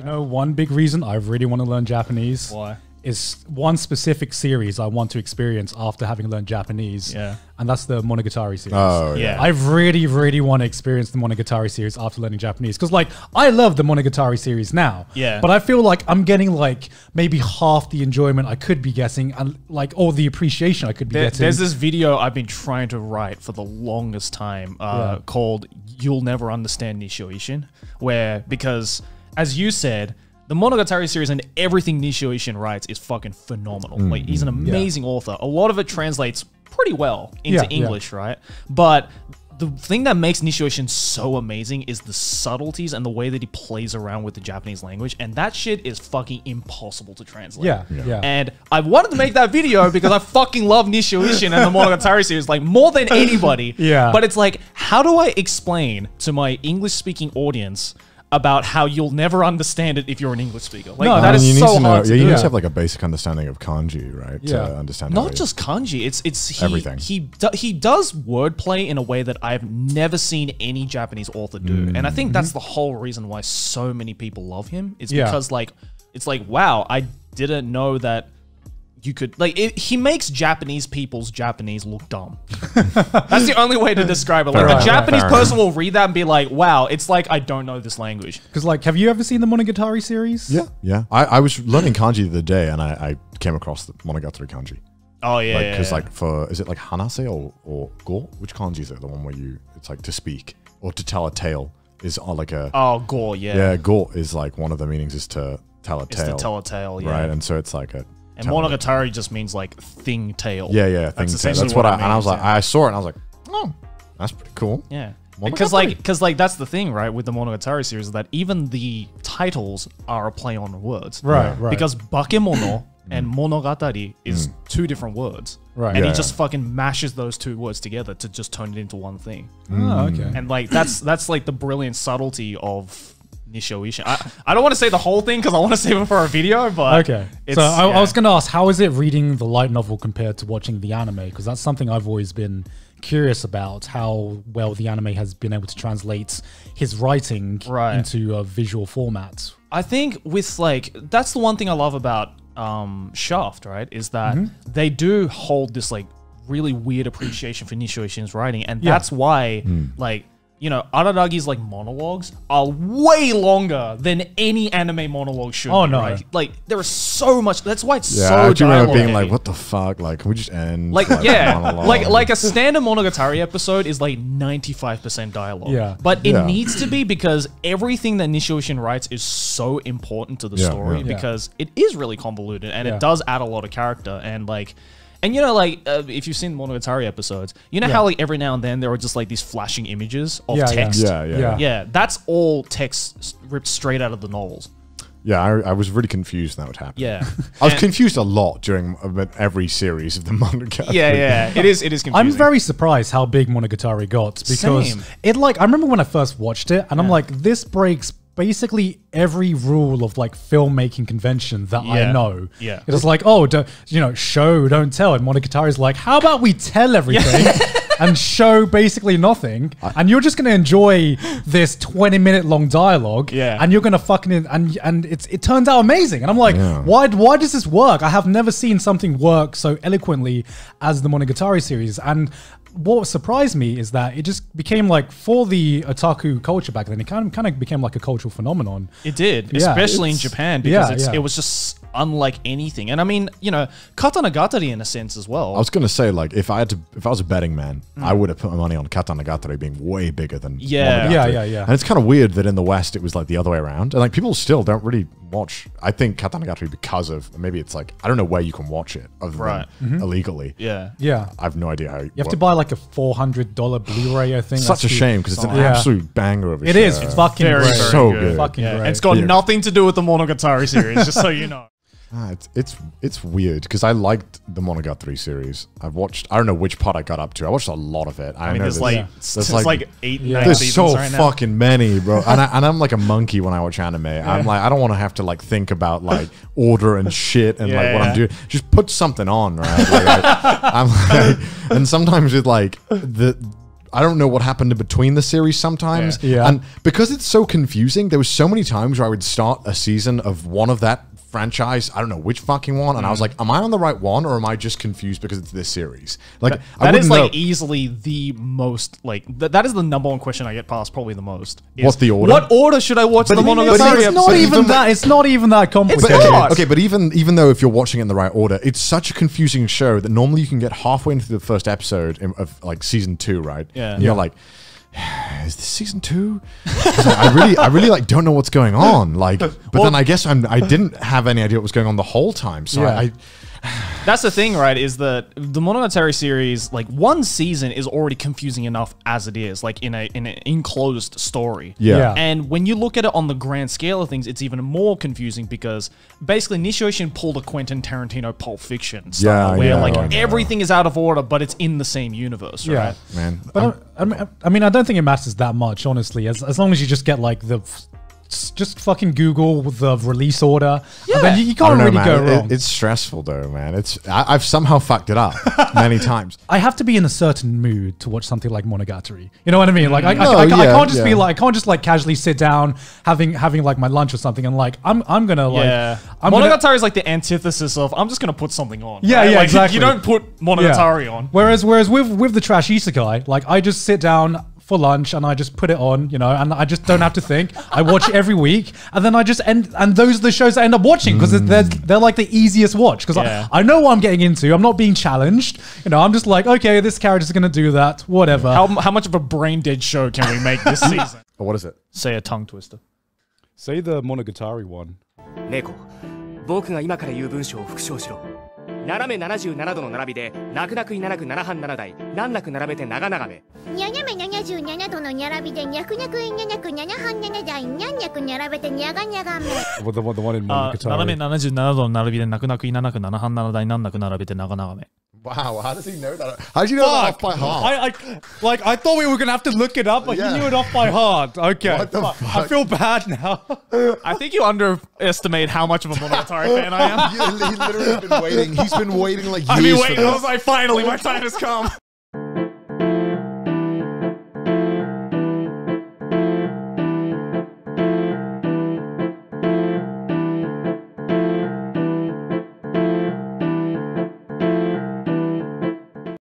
You know, one big reason I really want to learn Japanese. Why? Is one specific series I want to experience after having learned Japanese. Yeah. And that's the Monogatari series. Oh, yeah. I really, really want to experience the Monogatari series after learning Japanese. Because, like, I love the Monogatari series now. Yeah. But I feel like I'm getting, like, maybe half the enjoyment I could be getting and, like, all the appreciation I could be getting. There's this video I've been trying to write for the longest time called You'll Never Understand Nishio Ishin. Because, as you said, the Monogatari series and everything Nishio Ishin writes is fucking phenomenal. Like, he's an amazing author. A lot of it translates pretty well into English, right? But the thing that makes Nishio Ishin so amazing is the subtleties and the way that he plays around with the Japanese language. And that shit is fucking impossible to translate. Yeah. And I wanted to make that video because I fucking love Nishio Ishin and the Monogatari series, like, more than anybody. Yeah. But it's like, how do I explain to my English-speaking audience about how you'll never understand it if you're an English speaker? Like, that is so hard to do. You need to have like a basic understanding of kanji, right? Yeah. To understand Not just kanji, it's everything. He does wordplay in a way that I've never seen any Japanese author do. And I think that's the whole reason why so many people love him. It's because, like, it's like, wow, I didn't know that you could, like, he makes Japanese people's Japanese look dumb. That's the only way to describe it. Like, a Japanese person will read that and be like, wow, it's like I don't know this language. Because, like, have you ever seen the Monogatari series? Yeah. I was learning kanji the other day and I came across the Monogatari kanji. Oh, yeah. Because, like, is it like hanase or go? Which kanji is it? The one where it's like to speak or to tell a tale is like a... Oh, go, yeah. Yeah, go is like one of the meanings is to tell a tale. It's to tell a tale, yeah. Right, and so it's like a... And Monogatari just means like thing tale. Yeah, thing tale. That's what I was like. I saw it and I was like, oh, that's pretty cool. Yeah, because like that's the thing, right? With the Monogatari series, is that even the titles are a play on words, Right. Because bakemono and monogatari is two different words, Right. And he just fucking mashes those two words together to just turn it into one thing. Oh, okay. And like that's like the brilliant subtlety of Nishio Ishin. I don't want to say the whole thing because I want to save it for a video, but okay. So I was going to ask, how is it reading the light novel compared to watching the anime? Because that's something I've always been curious about, how well the anime has been able to translate his writing into a visual format. I think with, like, that's the one thing I love about Shaft, right? Is that they do hold this, like, really weird appreciation for Nishio Ishin's writing, and that's why, like, you know, Araragi's, like, monologues are way longer than any anime monologue should be, right? Like, there is so much. That's why it's so I do remember being dialogue-heavy. like, what the fuck? Like, can we just end? Like, the yeah, monologue? like a standard Monogatari episode is like 95% dialogue. Yeah. But it needs to be because everything that Nishio Ishin writes is so important to the story because it is really convoluted and it does add a lot of character and, like... And, you know, like, if you've seen Monogatari episodes, you know how, like, every now and then there are just, like, these flashing images of text? Yeah, that's all text ripped straight out of the novels. Yeah, I was really confused when that would happen. Yeah. I was confused a lot during every series of the Monogatari. Yeah. It is confusing. I'm very surprised how big Monogatari got because it, like, I remember when I first watched it and I'm like, this breaks basically every rule of, like, filmmaking convention that I know. Yeah. It's like, oh, show, don't tell. And Monogatari's like, how about we tell everything and show basically nothing? And you're just going to enjoy this 20-minute long dialogue. Yeah. And you're going to fucking, and it turns out amazing. And I'm like, why does this work? I have never seen something work so eloquently as the Monogatari series. And what surprised me is that it just became, like, for the otaku culture back then, it kind of became like a cultural phenomenon. It did, especially in Japan, because it was just unlike anything. And I mean, you know, Katanagatari in a sense as well. I was going to say, like, if I was a betting man, I would have put my money on Katanagatari being way bigger than Monogatari. Yeah. And it's kind of weird that in the West it was like the other way around. And, like, people still don't really watch, I think, Katanagatari because of, maybe it's like, I don't know where you can watch it other than illegally. Yeah. I have no idea how you have to buy like a $400 Blu-ray, I think. Such a shame because it's an absolute banger of a show. It is. It's fucking very, great. very so good. good. Fucking great. It's got nothing to do with the Monogatari series, just so you know. It's weird because I liked the Monogatari series. I don't know which part I got up to. I watched a lot of it. I know there's like 8, 9 there's seasons so right now. fucking many, bro. And I'm like a monkey when I watch anime. I'm like, I don't want to have to, like, think about, like, order and shit and like what I'm doing. Just put something on, right? Like, I'm like, and sometimes with, like, I don't know what happened in between the series sometimes. Yeah. And because it's so confusing, there was so many times where I would start a season of one of that franchise, I don't know which fucking one, and I was like, am I on the right one, or am I just confused because it's this series? Like, that is like easily the most, like, that is the number one question I get past probably the most. What's the order? What order should I watch the Monogatari episode? It's not even that complicated. Okay, but even though if you're watching it in the right order, it's such a confusing show that normally you can get halfway into the first episode of like season 2, right? Yeah. And you're like, is this season 2? I really like don't know what's going on. Like, but then I guess I didn't have any idea what was going on the whole time. So that's the thing, right? Is that the Monogatari series, like one season is already confusing enough as it is, like in an enclosed story. Yeah. And when you look at it on the grand scale of things, it's even more confusing because basically Nishio pulled a Quentin Tarantino Pulp Fiction style, where everything is out of order, but it's in the same universe, right? Yeah, man. But I mean, I don't think it matters that much, honestly. As long as you just get like just fucking Google the release order. Yeah. And then you can't really go wrong. It's stressful though, man. I've somehow fucked it up many times. I have to be in a certain mood to watch something like Monogatari. You know what I mean? Like I can't just be like, I can't just like casually sit down having like my lunch or something and like I'm gonna like Monogatari is like the antithesis of I'm just gonna put something on. Yeah, right? yeah, like, exactly. You don't put Monogatari on. Whereas with the trash isekai, like I just sit down for lunch and I just put it on, you know, and I just don't have to think. I watch it every week, and then I just and those are the shows I end up watching because they're like the easiest watch because I know what I'm getting into. I'm not being challenged. You know, I'm just like, okay, this character's gonna do that, whatever. How much of a brain dead show can we make this season? Or what is it? Say a tongue twister. Say the Monogatari one. 猫、僕が今から言う文章を復唱しろ。斜め77度の並びで、泣く泣くいななく7半7台、難なく並べて長々め。斜め77度の並びで、にゃくにゃくいななく7半7台、なんにゃく並べてにゃがにゃがめ。The one in Monogatari. 斜め77度の並びで、泣く泣くいななく7半7台、難なく並べて長々め。Wow, how does he know that? How do you know that off by heart? I thought we were gonna have to look it up, but you knew it off by heart. Okay, what the fuck? I feel bad now. I think you underestimate how much of a Monogatari fan I am. He's literally been waiting. He's been waiting like years. I've been waiting. I was like, finally, my time has come.